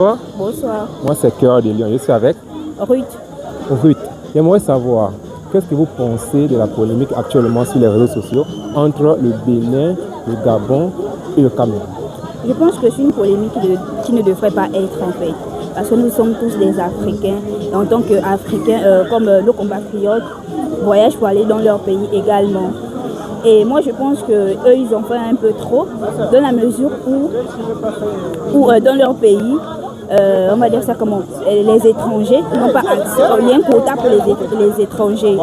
Bonsoir. Bonsoir. Moi, c'est Cœur de Lion. Je suis avec Ruth. Ruth. J'aimerais savoir, qu'est-ce que vous pensez de la polémique actuellement sur les réseaux sociaux entre le Bénin, le Gabon et le Cameroun? Je pense que c'est une polémique qui ne devrait pas être en fait. Parce que nous sommes tous des Africains. Et en tant qu'Africains, comme nos compatriotes, voyagent pour aller dans leur pays également. Et moi, je pense qu'eux, ils ont fait un peu trop, dans la mesure où dans leur pays, on va dire ça comment, les étrangers n'ont pas accès, il y a un quota pour les étrangers.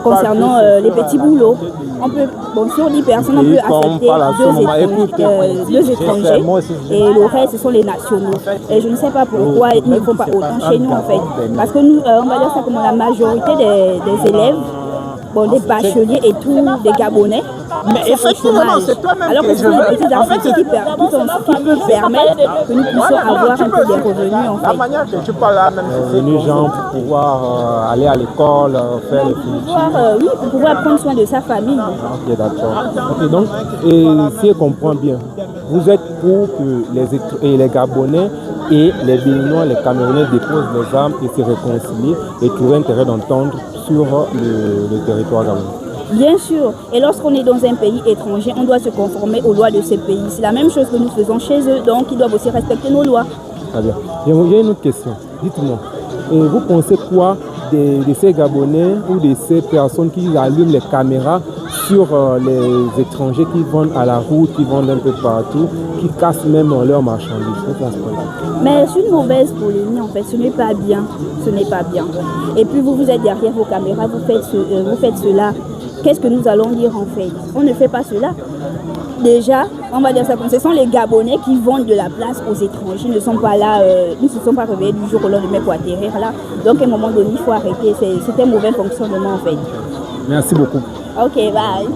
Concernant les petits boulots, on peut, bon, sur 10 personnes, on peut accepter deux étrangers et le reste, ce sont les nationaux. Et je ne sais pas pourquoi ils ne font pas autant chez nous en fait. Parce que nous, on va dire ça comme la majorité des élèves, bon, des bacheliers et tout, des Gabonais. Mais effectivement, c'est toi-même alors que ce sont les petits Africains qui peuvent permettre que nous puissions avoir un peu des revenus en fait. La manière que tu parles là, même si Les gens pour pouvoir aller à l'école, faire les fournitures. Oui, pour pouvoir prendre soin de sa famille. Ok, d'accord. Ok, donc, et si je comprends bien, vous êtes pour que les Gabonais et les Béninois, les Camerounais déposent les armes et se réconcilient et trouvent intérêt d'entendre sur le territoire gabonais. Bien sûr. Et lorsqu'on est dans un pays étranger, on doit se conformer aux lois de ce pays. C'est la même chose que nous faisons chez eux, donc ils doivent aussi respecter nos lois. Très bien. Il y a une autre question. Dites-moi, vous pensez quoi de ces Gabonais ou de ces personnes qui allument les caméras sur les étrangers qui vendent à la route, qui vendent un peu partout, qui cassent même leurs marchandises? Vous pensez quoi? Mais c'est une mauvaise polémique en fait, ce n'est pas bien. Ce n'est pas bien. Et puis vous êtes derrière vos caméras, vous faites cela. Qu'est-ce que nous allons dire en fait? On ne fait pas cela. Déjà, on va dire ça comme ce sont les Gabonais qui vendent de la place aux étrangers, ne sont pas là, ils ne se sont pas réveillés du jour au lendemain pour atterrir là. Donc à un moment donné, il faut arrêter. C'est un mauvais fonctionnement en fait. Merci beaucoup. Ok, bye.